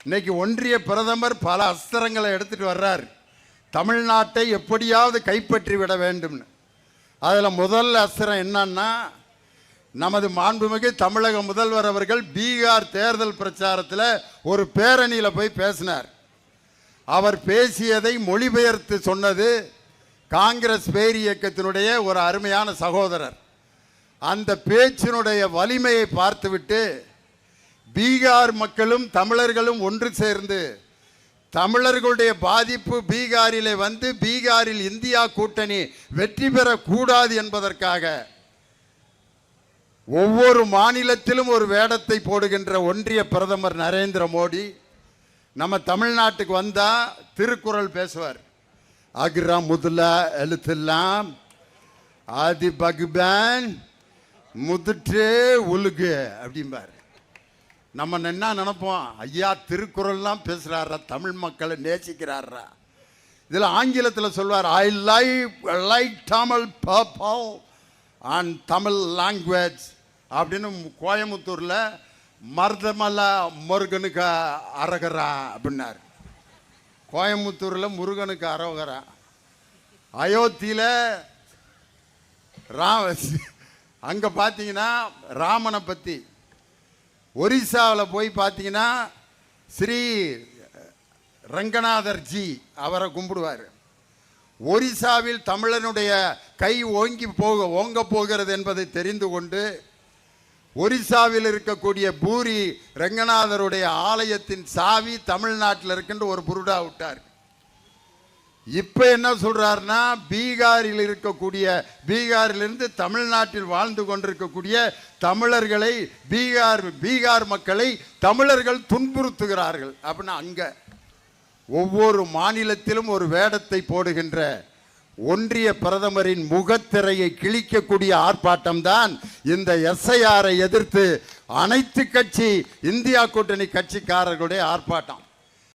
இன்னைக்கு ஒன்றிய பிரதமர் பல அஸ்திரங்களை எடுத்துட்டு வர்றார். தமிழ்நாட்டை எப்படியாவது கைப்பற்றி விட வேண்டும்னு. அதில் முதல் அஸ்திரம் என்னன்னா, நமது மாண்புமிகு தமிழக முதல்வர் அவர்கள் பீகார் தேர்தல் பிரச்சாரத்தில் ஒரு பேரணியில் போய் பேசினார். அவர் பேசியதை மொழிபெயர்த்து சொன்னது காங்கிரஸ் பேர் இயக்கத்தினுடைய ஒரு அருமையான சகோதரர். அந்த பேச்சினுடைய வலிமையை பார்த்துவிட்டு பீகார் மக்களும் தமிழர்களும் ஒன்று சேர்ந்து தமிழர்களுடைய பாதிப்பு பீகாரிலே வந்து பீகாரில் இந்தியா கூட்டணி வெற்றி பெறக்கூடாது என்பதற்காக ஒவ்வொரு மாநிலத்திலும் ஒரு வேடத்தை போடுகின்ற ஒன்றிய பிரதமர் நரேந்திர மோடி நம்ம தமிழ்நாட்டுக்கு வந்தா திருக்குறள் பேசுவார். அக்ரா முதலா எழுத்தெல்லாம் ஆதி பகுபான் முதுற்றே உலுகு அப்படிம்பார். நம்ம என்ன நினைப்போம், ஐயா திருக்குறள்லாம் பேசுகிறாரா, தமிழ் மக்களை நேசிக்கிறாரா. இதில் ஆங்கிலத்தில் சொல்வார், I like Tamil purple and Tamil language அப்படின்னு. கோயம்புத்தூரில் மருதமலை முருகனுக்கு அரகரா அப்படின்னார். கோயம்புத்தூரில் முருகனுக்கு அரோகரா. அயோத்தியில் அங்கே பார்த்தீங்கன்னா ராமனை பற்றி. ஒரிசாவில் போய் பார்த்தீங்கன்னா ஸ்ரீ ரங்கநாதர் ஜி அவரை கும்பிடுவார். ஒரிசாவில் தமிழனுடைய கை ஓங்க போகிறது என்பதை தெரிந்து கொண்டு ஒரிசாவில் இருக்கக்கூடிய பூரி ரங்கநாதருடைய ஆலயத்தின் சாவி தமிழ்நாட்டில் இருக்கின்ற ஒரு புருடா விட்டார். இப்போ என்ன சொல்றாருன்னா, பீகாரில் இருக்கக்கூடிய பீகாரிலிருந்து தமிழ்நாட்டில் வாழ்ந்து கொண்டிருக்கக்கூடிய தமிழர்களை பீகார் மக்களை தமிழர்கள் துன்புறுத்துகிறார்கள் அப்படின்னா, அங்க ஒவ்வொரு மாநிலத்திலும் ஒரு வேடத்தை போடுகின்ற ஒன்றிய பிரதமரின் முகத்திரையை கிழிக்கக்கூடிய ஆர்ப்பாட்டம் தான் இந்த எஸ்ஐஆரை எதிர்த்து அனைத்து கட்சி இந்தியா கூட்டணி கட்சிக்காரர்களுடைய ஆர்ப்பாட்டம்.